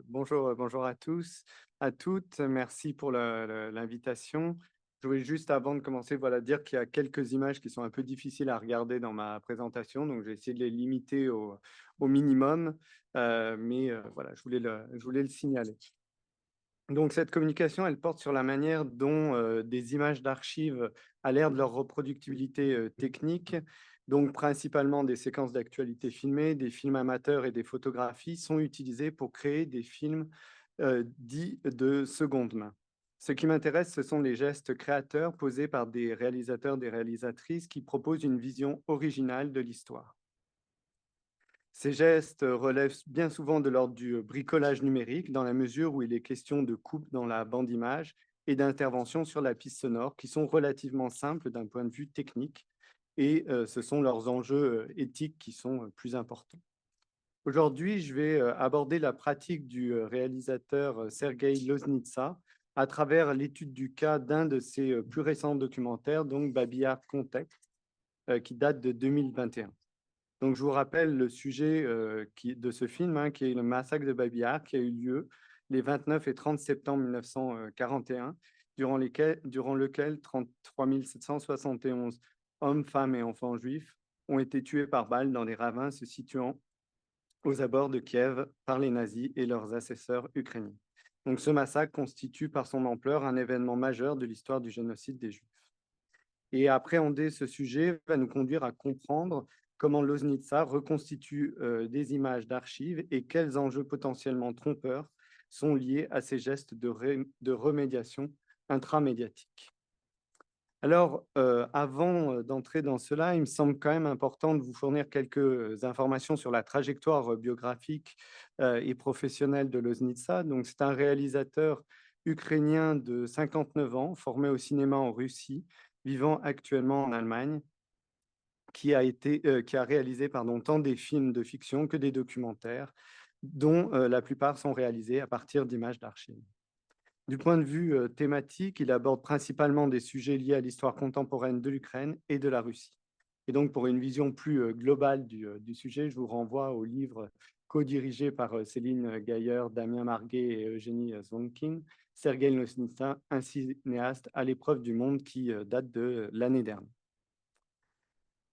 Bonjour à tous, à toutes. Merci pour l'invitation. Je voulais juste, avant de commencer, voilà, dire qu'il y a quelques images qui sont un peu difficiles à regarder dans ma présentation, donc j'ai essayé de les limiter au minimum, voilà, je voulais le signaler. Donc cette communication, elle porte sur la manière dont des images d'archives, à l'ère de leur reproductibilité technique, donc principalement des séquences d'actualité filmées, des films amateurs et des photographies, sont utilisées pour créer des films dits de seconde main. Ce qui m'intéresse, ce sont les gestes créateurs posés par des réalisateurs, des réalisatrices qui proposent une vision originale de l'histoire. Ces gestes relèvent bien souvent de l'ordre du bricolage numérique, dans la mesure où il est question de coupe dans la bande image et d'intervention sur la piste sonore, qui sont relativement simples d'un point de vue technique, et ce sont leurs enjeux éthiques qui sont plus importants. Aujourd'hui, je vais aborder la pratique du réalisateur Sergei Loznitsa à travers l'étude du cas d'un de ses plus récents documentaires, donc Babi Art Context, qui date de 2021. Donc, je vous rappelle le sujet de ce film, hein, qui est le massacre de Babi Yar, qui a eu lieu les 29 et 30 septembre 1941, durant lequel 33 771 hommes, femmes et enfants juifs ont été tués par balles dans des ravins se situant aux abords de Kiev par les nazis et leurs assesseurs ukrainiens. Donc, ce massacre constitue par son ampleur un événement majeur de l'histoire du génocide des Juifs. Et appréhender ce sujet va nous conduire à comprendre comment Loznitsa reconstitue des images d'archives et quels enjeux potentiellement trompeurs sont liés à ces gestes de remédiation intramédiatique. Alors, avant d'entrer dans cela, il me semble quand même important de vous fournir quelques informations sur la trajectoire biographique et professionnelle de Loznitsa. Donc, c'est un réalisateur ukrainien de 59 ans, formé au cinéma en Russie, vivant actuellement en Allemagne, qui a réalisé tant des films de fiction que des documentaires, dont la plupart sont réalisés à partir d'images d'archives. Du point de vue thématique, il aborde principalement des sujets liés à l'histoire contemporaine de l'Ukraine et de la Russie. Et donc, pour une vision plus globale du sujet, je vous renvoie au livre co-dirigé par Céline Gailleur, Damien Marguet et Eugénie Zvonkin, Sergei Loznitsa, un cinéaste à l'épreuve du monde, qui date de l'année dernière.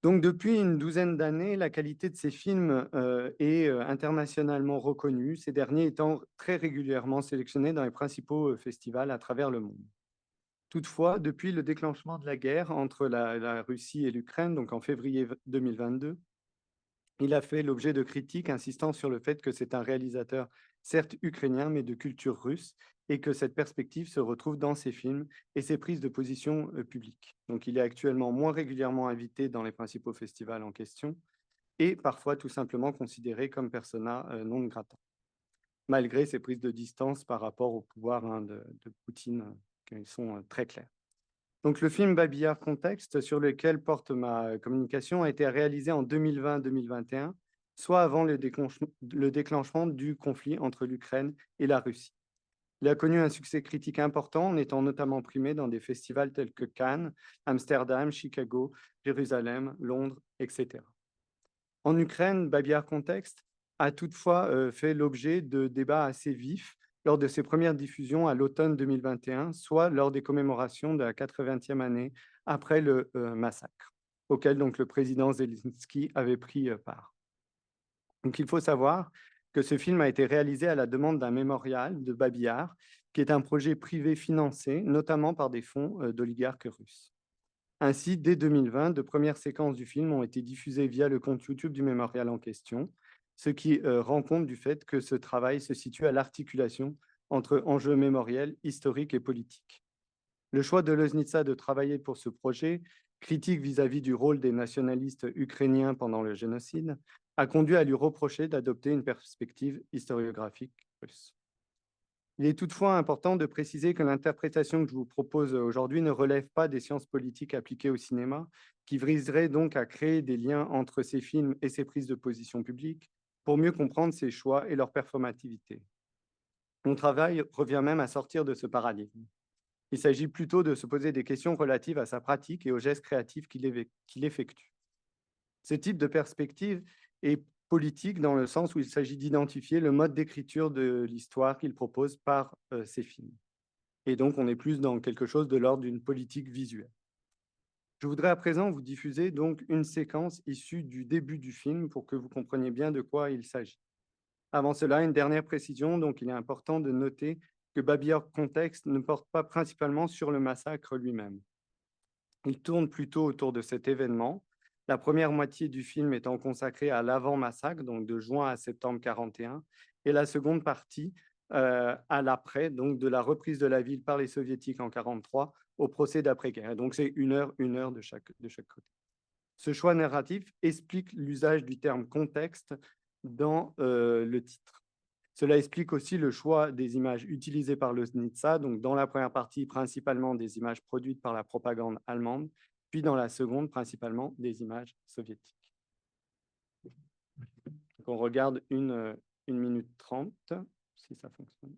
Donc, depuis une douzaine d'années, la qualité de ces films est internationalement reconnue, ces derniers étant très régulièrement sélectionnés dans les principaux festivals à travers le monde. Toutefois, depuis le déclenchement de la guerre entre la Russie et l'Ukraine, donc en février 2022, il a fait l'objet de critiques insistant sur le fait que c'est un réalisateur certes ukrainien, mais de culture russe, et que cette perspective se retrouve dans ses films et ses prises de position publiques. Donc il est actuellement moins régulièrement invité dans les principaux festivals en question, et parfois tout simplement considéré comme persona non grata, malgré ses prises de distance par rapport au pouvoir, hein, de Poutine, qui sont très claires. Donc, le film Babi Yar Contexte, sur lequel porte ma communication, a été réalisé en 2020-2021, soit avant le déclenchement du conflit entre l'Ukraine et la Russie. Il a connu un succès critique important, en étant notamment primé dans des festivals tels que Cannes, Amsterdam, Chicago, Jérusalem, Londres, etc. En Ukraine, Babi Yar Contexte a toutefois fait l'objet de débats assez vifs lors de ses premières diffusions à l'automne 2021, soit lors des commémorations de la 80e année après le massacre, auquel donc le président Zelensky avait pris part. Donc, il faut savoir que ce film a été réalisé à la demande d'un mémorial de Babi Yar, qui est un projet privé financé notamment par des fonds d'oligarques russes. Ainsi, dès 2020, de premières séquences du film ont été diffusées via le compte YouTube du mémorial en question, ce qui rend compte du fait que ce travail se situe à l'articulation entre enjeux mémoriels, historiques et politiques. Le choix de Loznitsa de travailler pour ce projet, critique vis-à-vis du rôle des nationalistes ukrainiens pendant le génocide, a conduit à lui reprocher d'adopter une perspective historiographique russe. Il est toutefois important de préciser que l'interprétation que je vous propose aujourd'hui ne relève pas des sciences politiques appliquées au cinéma, qui viserait donc à créer des liens entre ces films et ces prises de position publiques pour mieux comprendre ces choix et leur performativité. Mon travail revient même à sortir de ce paradigme. Il s'agit plutôt de se poser des questions relatives à sa pratique et aux gestes créatifs qu'il effectue. Ce type de perspective est politique dans le sens où il s'agit d'identifier le mode d'écriture de l'histoire qu'il propose par ses films. Et donc, on est plus dans quelque chose de l'ordre d'une politique visuelle. Je voudrais à présent vous diffuser donc une séquence issue du début du film pour que vous compreniez bien de quoi il s'agit. Avant cela, une dernière précision, donc il est important de noter que Babylore Contexte ne porte pas principalement sur le massacre lui-même. Il tourne plutôt autour de cet événement, la première moitié du film étant consacrée à l'avant-massacre, donc de juin à septembre 41, et la seconde partie à l'après, donc de la reprise de la ville par les Soviétiques en 43 au procès d'après-guerre. Donc c'est une heure de chaque côté. Ce choix narratif explique l'usage du terme contexte dans le titre. Cela explique aussi le choix des images utilisées par le Loznitsa, donc dans la première partie, principalement des images produites par la propagande allemande, puis dans la seconde, principalement des images soviétiques. Donc on regarde 1 minute 30, si ça fonctionne.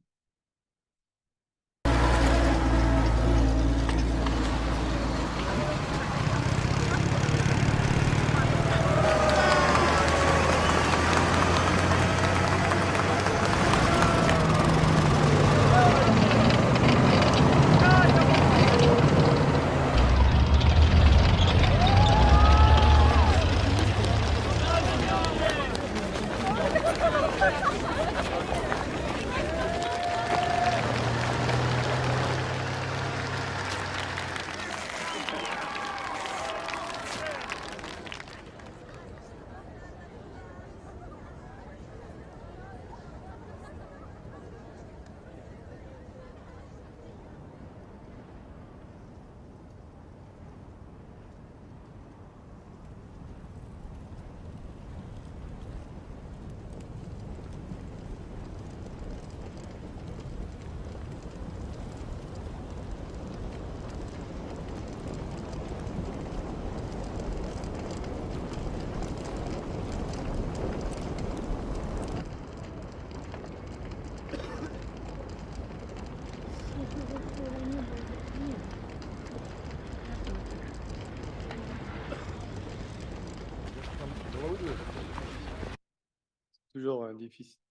Toujours difficile.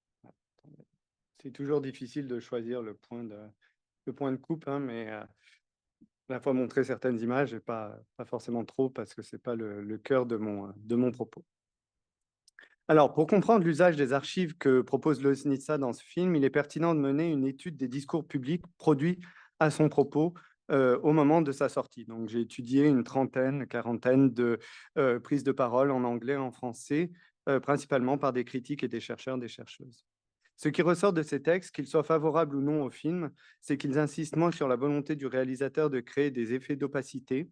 C'est toujours difficile de choisir le point de coupe, hein, mais à la fois montrer certaines images et pas forcément trop parce que ce n'est pas le cœur de mon propos. Alors, pour comprendre l'usage des archives que propose Loznitsa dans ce film, il est pertinent de mener une étude des discours publics produits à son propos au moment de sa sortie. Donc, j'ai étudié une quarantaine de prises de parole en anglais et en français, principalement par des critiques et des chercheurs, des chercheuses. Ce qui ressort de ces textes, qu'ils soient favorables ou non au film, c'est qu'ils insistent moins sur la volonté du réalisateur de créer des effets d'opacité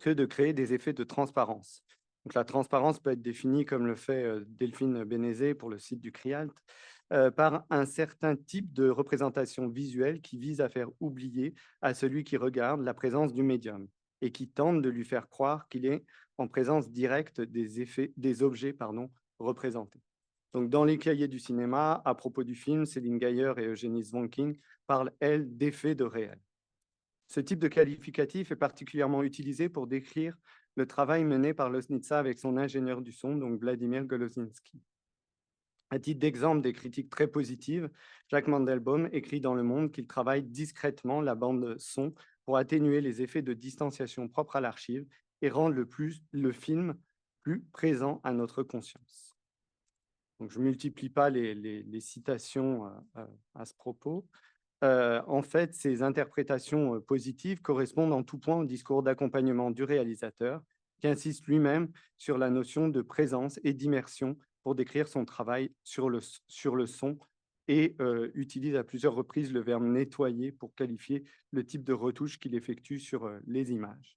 que de créer des effets de transparence. Donc, la transparence peut être définie, comme le fait Delphine Bénézé pour le site du CRIALT, par un certain type de représentation visuelle qui vise à faire oublier à celui qui regarde la présence du médium et qui tente de lui faire croire qu'il est en présence directe des objets représentés. Donc, dans les cahiers du cinéma, à propos du film, Céline Gaillard et Eugénie Zvonkin parlent, elles, d'effets de réel. Ce type de qualificatif est particulièrement utilisé pour décrire le travail mené par Loznitsa avec son ingénieur du son, donc Vladimir Golozinski. À titre d'exemple des critiques très positives, Jacques Mandelbaum écrit dans Le Monde qu'il travaille discrètement la bande son pour atténuer les effets de distanciation propres à l'archive et rendre le film plus présent à notre conscience. Donc, je ne multiplie pas les citations à ce propos. En fait, ces interprétations positives correspondent en tout point au discours d'accompagnement du réalisateur, qui insiste lui-même sur la notion de présence et d'immersion pour décrire son travail sur le son et utilise à plusieurs reprises le verbe nettoyer pour qualifier le type de retouche qu'il effectue sur les images.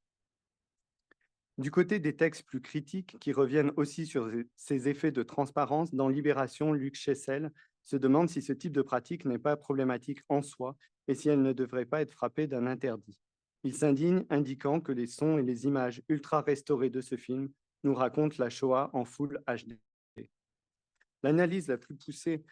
Du côté des textes plus critiques, qui reviennent aussi sur ces effets de transparence, dans Libération, Luc Chessel se demande si ce type de pratique n'est pas problématique en soi et si elle ne devrait pas être frappée d'un interdit. Il s'indigne, indiquant que les sons et les images ultra restaurées de ce film nous racontent la Shoah en full HD. L'analyse la plus poussée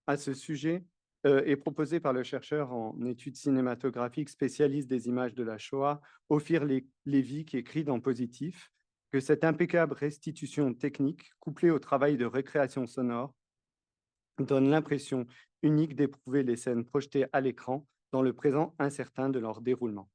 à ce sujet est proposée par le chercheur en études cinématographiques spécialiste des images de la Shoah, Ophir Lévy, qui écrit dans Positif que cette impeccable restitution technique, couplée au travail de récréation sonore, donne l'impression unique d'éprouver les scènes projetées à l'écran dans le présent incertain de leur déroulement.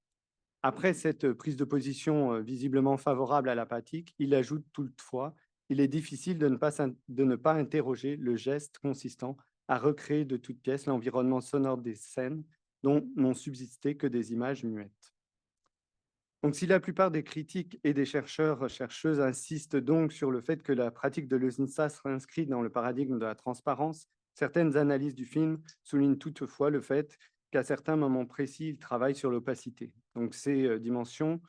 Après cette prise de position visiblement favorable à l'apathique, il ajoute toutefois: il est difficile de ne pas interroger le geste consistant à recréer de toutes pièces l'environnement sonore des scènes dont n'ont subsisté que des images muettes. Donc, si la plupart des critiques et des chercheuses insistent donc sur le fait que la pratique de Loznitsa s'inscrit dans le paradigme de la transparence, certaines analyses du film soulignent toutefois le fait qu'à certains moments précis, il travaille sur l'opacité. Donc, ces dimensions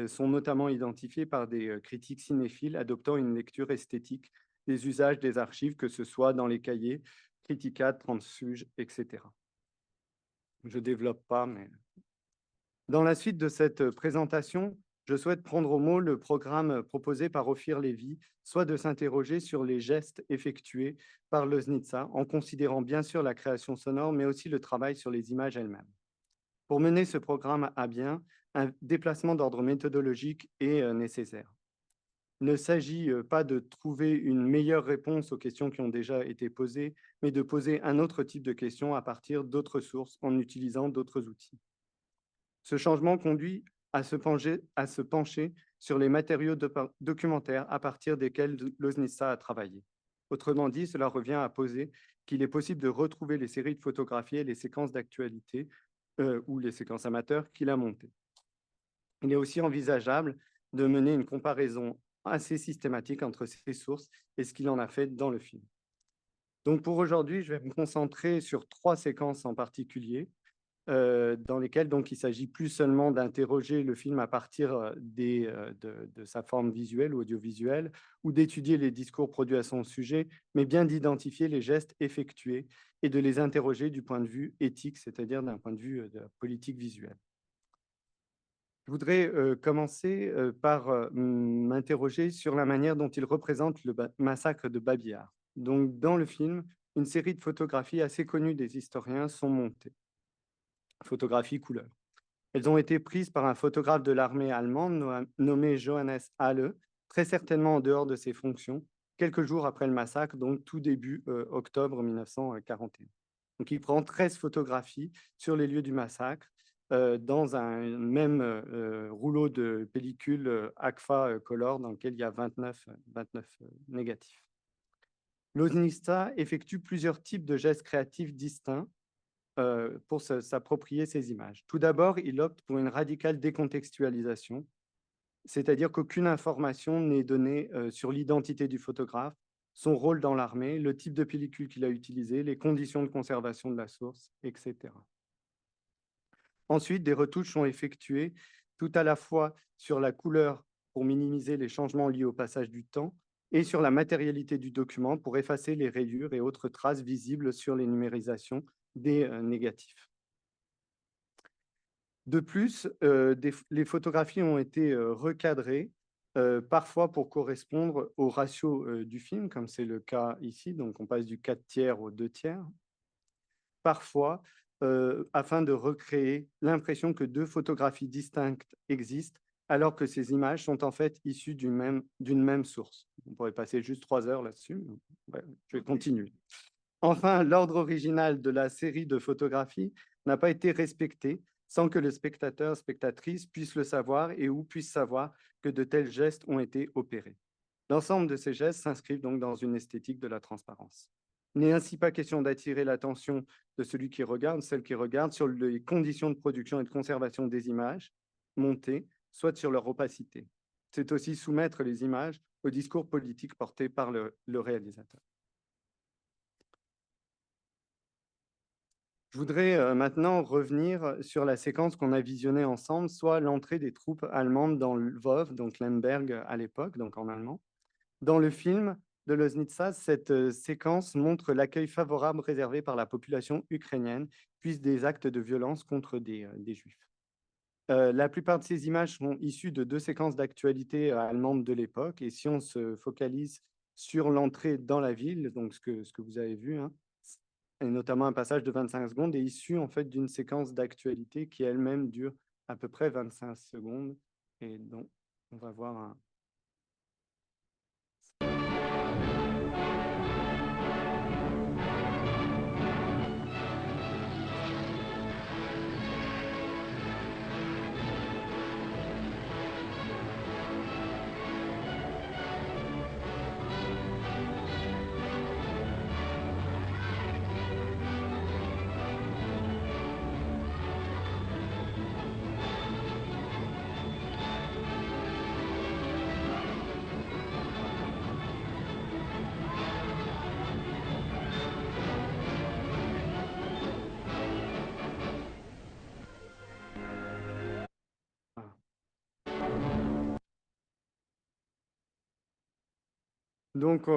sont notamment identifiées par des critiques cinéphiles adoptant une lecture esthétique des usages des archives, que ce soit dans les cahiers, Critica, Transfuge, etc. Je ne développe pas, mais dans la suite de cette présentation, je souhaite prendre au mot le programme proposé par Ophir Lévy, soit de s'interroger sur les gestes effectués par Loznitsa, en considérant bien sûr la création sonore, mais aussi le travail sur les images elles-mêmes. Pour mener ce programme à bien, un déplacement d'ordre méthodologique est nécessaire. Il ne s'agit pas de trouver une meilleure réponse aux questions qui ont déjà été posées, mais de poser un autre type de questions à partir d'autres sources en utilisant d'autres outils. Ce changement conduit à se pencher sur les matériaux documentaires à partir desquels Loznitsa a travaillé. Autrement dit, cela revient à poser qu'il est possible de retrouver les séries de photographies et les séquences d'actualité ou les séquences amateurs qu'il a montées. Il est aussi envisageable de mener une comparaison assez systématique entre ces sources et ce qu'il en a fait dans le film. Donc pour aujourd'hui, je vais me concentrer sur 3 séquences en particulier, dans lesquelles donc, il s'agit plus seulement d'interroger le film à partir de sa forme visuelle ou audiovisuelle, ou d'étudier les discours produits à son sujet, mais bien d'identifier les gestes effectués et de les interroger du point de vue éthique, c'est-à-dire d'un point de vue de la politique visuelle. Je voudrais commencer par m'interroger sur la manière dont il représente le massacre de Babi Yar. Donc, dans le film, une série de photographies assez connues des historiens sont montées. Photographies couleur. Elles ont été prises par un photographe de l'armée allemande nommé Johannes Halle, très certainement en dehors de ses fonctions, quelques jours après le massacre, donc tout début octobre 1941. Donc, il prend 13 photographies sur les lieux du massacre dans un même rouleau de pellicule Agfa Color dans lequel il y a 29 négatifs. Loznitsa effectue plusieurs types de gestes créatifs distincts pour s'approprier ces images. Tout d'abord, il opte pour une radicale décontextualisation, c'est-à-dire qu'aucune information n'est donnée sur l'identité du photographe, son rôle dans l'armée, le type de pellicule qu'il a utilisé, les conditions de conservation de la source, etc. Ensuite, des retouches sont effectuées tout à la fois sur la couleur pour minimiser les changements liés au passage du temps et sur la matérialité du document pour effacer les rayures et autres traces visibles sur les numérisations des négatifs. De plus, les photographies ont été recadrées, parfois pour correspondre au ratio du film, comme c'est le cas ici, donc on passe du 4/3 au 2/3. Parfois, afin de recréer l'impression que 2 photographies distinctes existent, alors que ces images sont en fait issues d'une même source. On pourrait passer juste 3 heures là-dessus, ouais, je vais continuer. Enfin, l'ordre original de la série de photographies n'a pas été respecté sans que le spectateur, spectatrice puisse le savoir et ou puisse savoir que de tels gestes ont été opérés. L'ensemble de ces gestes s'inscrivent donc dans une esthétique de la transparence. Il n'est ainsi pas question d'attirer l'attention de celui qui regarde, celle qui regarde, sur les conditions de production et de conservation des images montées, soit sur leur opacité. C'est aussi soumettre les images au discours politique porté par le réalisateur. Je voudrais maintenant revenir sur la séquence qu'on a visionnée ensemble, soit l'entrée des troupes allemandes dans Lvov, donc Lemberg à l'époque, donc en allemand. Dans le film de Loznitsa, cette séquence montre l'accueil favorable réservé par la population ukrainienne, puis des actes de violence contre des Juifs. La plupart de ces images sont issues de 2 séquences d'actualité allemandes de l'époque, et si on se focalise sur l'entrée dans la ville, donc ce que vous avez vu, hein, et notamment un passage de 25 secondes, est issu en fait d'une séquence d'actualité qui elle-même dure à peu près 25 secondes, et donc on va voir Donc,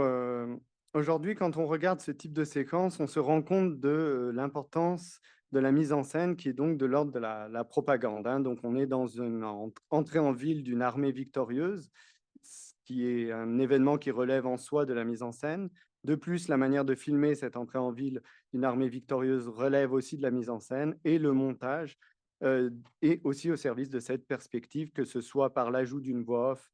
aujourd'hui, quand on regarde ce type de séquence, on se rend compte de l'importance de la mise en scène qui est donc de l'ordre de la propagande, hein. Donc, on est dans une entrée en ville d'une armée victorieuse, ce qui est un événement qui relève en soi de la mise en scène. De plus, la manière de filmer cette entrée en ville d'une armée victorieuse relève aussi de la mise en scène et le montage est aussi au service de cette perspective, que ce soit par l'ajout d'une voix off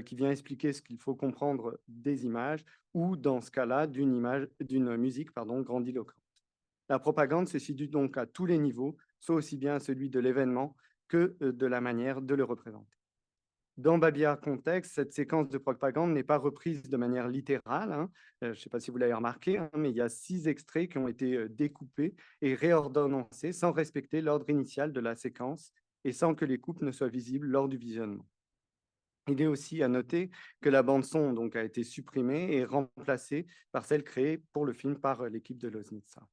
qui vient expliquer ce qu'il faut comprendre des images ou, dans ce cas-là, d'une musique pardon, grandiloquente. La propagande se situe donc à tous les niveaux, soit aussi bien à celui de l'événement que de la manière de le représenter. Dans Babillard Contexte, cette séquence de propagande n'est pas reprise de manière littérale, hein. Je ne sais pas si vous l'avez remarqué, hein, mais il y a 6 extraits qui ont été découpés et réordonnancés sans respecter l'ordre initial de la séquence et sans que les coupes ne soient visibles lors du visionnement. Il est aussi à noter que la bande son donc, a été supprimée et remplacée par celle créée pour le film par l'équipe de Loznitsa.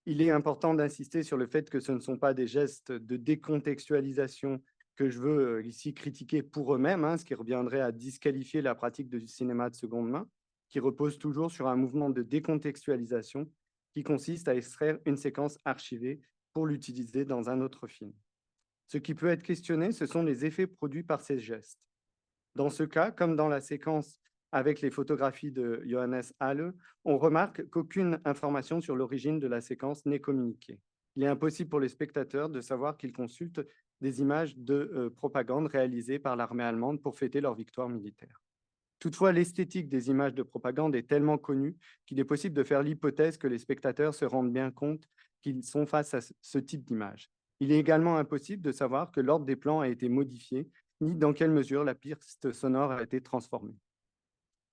Il est important d'insister sur le fait que ce ne sont pas des gestes de décontextualisation que je veux ici critiquer pour eux-mêmes, hein, ce qui reviendrait à disqualifier la pratique du cinéma de seconde main, qui repose toujours sur un mouvement de décontextualisation qui consiste à extraire une séquence archivée pour l'utiliser dans un autre film. Ce qui peut être questionné, ce sont les effets produits par ces gestes. Dans ce cas, comme dans la séquence avec les photographies de Johannes Halle, on remarque qu'aucune information sur l'origine de la séquence n'est communiquée. Il est impossible pour les spectateurs de savoir qu'ils consultent des images de propagande réalisées par l'armée allemande pour fêter leur victoire militaire. Toutefois, l'esthétique des images de propagande est tellement connue qu'il est possible de faire l'hypothèse que les spectateurs se rendent bien compte qu'ils sont face à ce type d'image. Il est également impossible de savoir que l'ordre des plans a été modifié, ni dans quelle mesure la piste sonore a été transformée.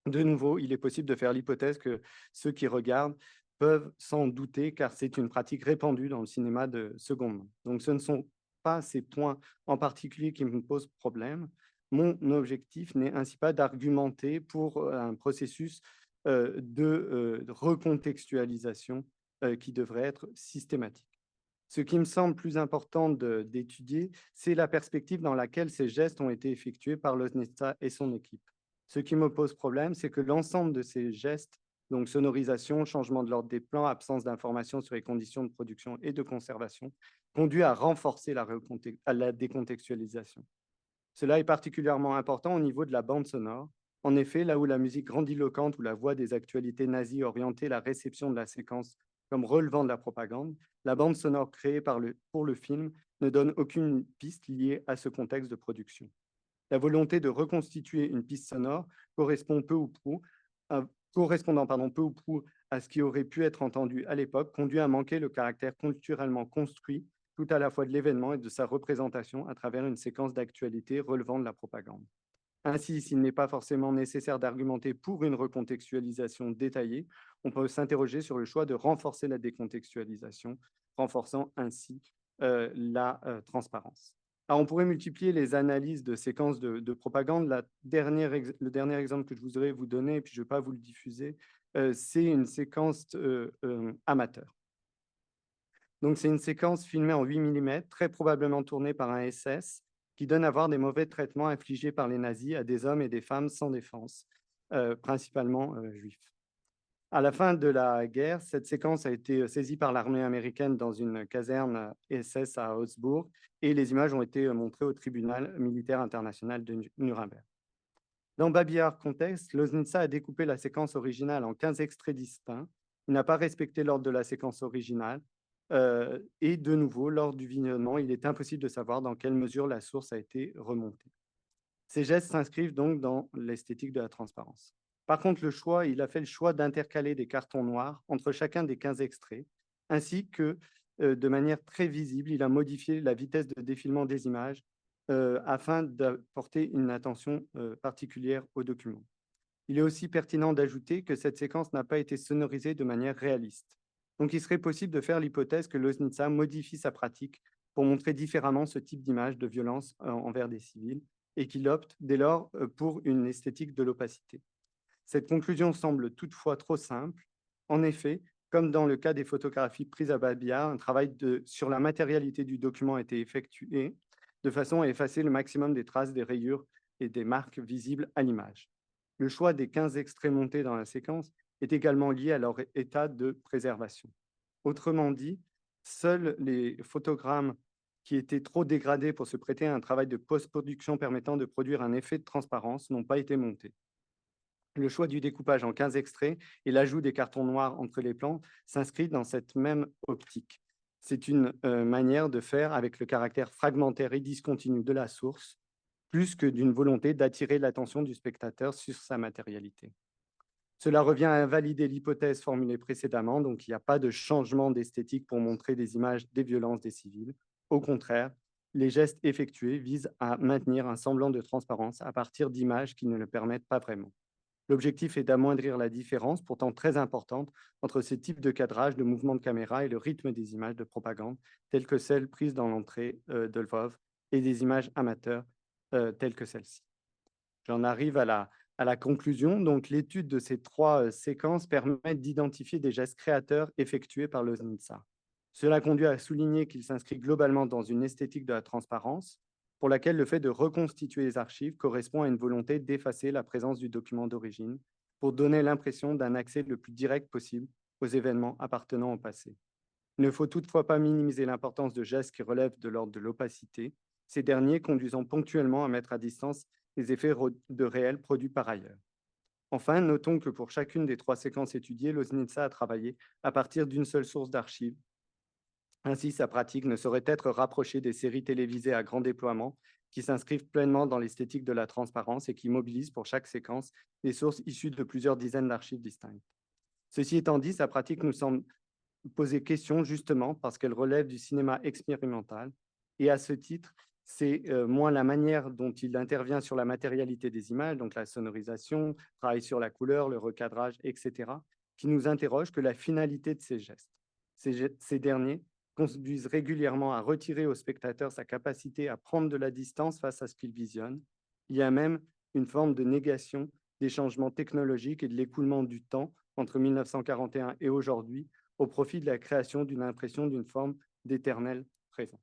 De nouveau, il est possible de faire l'hypothèse que ceux qui regardent peuvent s'en douter, car c'est une pratique répandue dans le cinéma de seconde main. Donc ce ne sont pas ces points en particulier qui me posent problème. Mon objectif n'est ainsi pas d'argumenter pour un processus de recontextualisation qui devrait être systématique. Ce qui me semble plus important d'étudier, c'est la perspective dans laquelle ces gestes ont été effectués par Loznitsa et son équipe. Ce qui me pose problème, c'est que l'ensemble de ces gestes, donc sonorisation, changement de l'ordre des plans, absence d'informations sur les conditions de production et de conservation, conduit à renforcer la décontextualisation. Cela est particulièrement important au niveau de la bande sonore. En effet, là où la musique grandiloquente ou la voix des actualités nazies orientait la réception de la séquence comme relevant de la propagande, la bande sonore créée pour le film ne donne aucune piste liée à ce contexte de production. La volonté de reconstituer une piste sonore correspondant peu ou prou à ce qui aurait pu être entendu à l'époque conduit à manquer le caractère culturellement construit tout à la fois de l'événement et de sa représentation à travers une séquence d'actualité relevant de la propagande. Ainsi, s'il n'est pas forcément nécessaire d'argumenter pour une recontextualisation détaillée, on peut s'interroger sur le choix de renforcer la décontextualisation, renforçant ainsi la transparence. Alors, on pourrait multiplier les analyses de séquences de propagande. Le dernier exemple que je voudrais vous donner, et puis je ne vais pas vous le diffuser, c'est une séquence amateur. Donc, c'est une séquence filmée en 8 mm, très probablement tournée par un SS, qui donne à voir des mauvais traitements infligés par les nazis à des hommes et des femmes sans défense, principalement juifs. À la fin de la guerre, cette séquence a été saisie par l'armée américaine dans une caserne SS à Augsbourg et les images ont été montrées au tribunal militaire international de Nuremberg. Dans Babillard Contexte, Loznitsa a découpé la séquence originale en 15 extraits distincts. Il n'a pas respecté l'ordre de la séquence originale. Et de nouveau, lors du visionnement, il est impossible de savoir dans quelle mesure la source a été remontée. Ces gestes s'inscrivent donc dans l'esthétique de la transparence. Par contre, il a fait le choix d'intercaler des cartons noirs entre chacun des 15 extraits, ainsi que, de manière très visible, il a modifié la vitesse de défilement des images afin d'apporter une attention particulière au document. Il est aussi pertinent d'ajouter que cette séquence n'a pas été sonorisée de manière réaliste. Donc, il serait possible de faire l'hypothèse que Loznitsa modifie sa pratique pour montrer différemment ce type d'image de violence envers des civils et qu'il opte dès lors pour une esthétique de l'opacité. Cette conclusion semble toutefois trop simple. En effet, comme dans le cas des photographies prises à Babillard, un travail sur la matérialité du document a été effectué de façon à effacer le maximum des traces, des rayures et des marques visibles à l'image. Le choix des 15 extraits montés dans la séquence est également lié à leur état de préservation. Autrement dit, seuls les photogrammes qui étaient trop dégradés pour se prêter à un travail de post-production permettant de produire un effet de transparence n'ont pas été montés. Le choix du découpage en 15 extraits et l'ajout des cartons noirs entre les plans s'inscrit dans cette même optique. C'est une manière de faire avec le caractère fragmentaire et discontinu de la source, plus que d'une volonté d'attirer l'attention du spectateur sur sa matérialité. Cela revient à invalider l'hypothèse formulée précédemment, donc il n'y a pas de changement d'esthétique pour montrer des images des violences des civils. Au contraire, les gestes effectués visent à maintenir un semblant de transparence à partir d'images qui ne le permettent pas vraiment. L'objectif est d'amoindrir la différence, pourtant très importante, entre ces types de cadrage, de mouvements de caméra et le rythme des images de propagande, telles que celles prises dans l'entrée de Lvov, et des images amateurs telles que celle-ci. J'en arrive à la conclusion. Donc, l'étude de ces trois séquences permet d'identifier des gestes créateurs effectués par le Loznitsa. Cela conduit à souligner qu'il s'inscrit globalement dans une esthétique de la transparence, pour laquelle le fait de reconstituer les archives correspond à une volonté d'effacer la présence du document d'origine, pour donner l'impression d'un accès le plus direct possible aux événements appartenant au passé. Il ne faut toutefois pas minimiser l'importance de gestes qui relèvent de l'ordre de l'opacité, ces derniers conduisant ponctuellement à mettre à distance les effets de réel produits par ailleurs. Enfin, notons que pour chacune des trois séquences étudiées, Loznitsa a travaillé à partir d'une seule source d'archives. Ainsi, sa pratique ne saurait être rapprochée des séries télévisées à grand déploiement qui s'inscrivent pleinement dans l'esthétique de la transparence et qui mobilisent pour chaque séquence des sources issues de plusieurs dizaines d'archives distinctes. Ceci étant dit, sa pratique nous semble poser question justement parce qu'elle relève du cinéma expérimental et à ce titre, c'est moins la manière dont il intervient sur la matérialité des images, donc la sonorisation, travail sur la couleur, le recadrage, etc., qui nous interroge que la finalité de ces gestes. Ces derniers conduisent régulièrement à retirer au spectateur sa capacité à prendre de la distance face à ce qu'il visionne. Il y a même une forme de négation des changements technologiques et de l'écoulement du temps entre 1941 et aujourd'hui, au profit de la création d'une impression d'une forme d'éternel présent.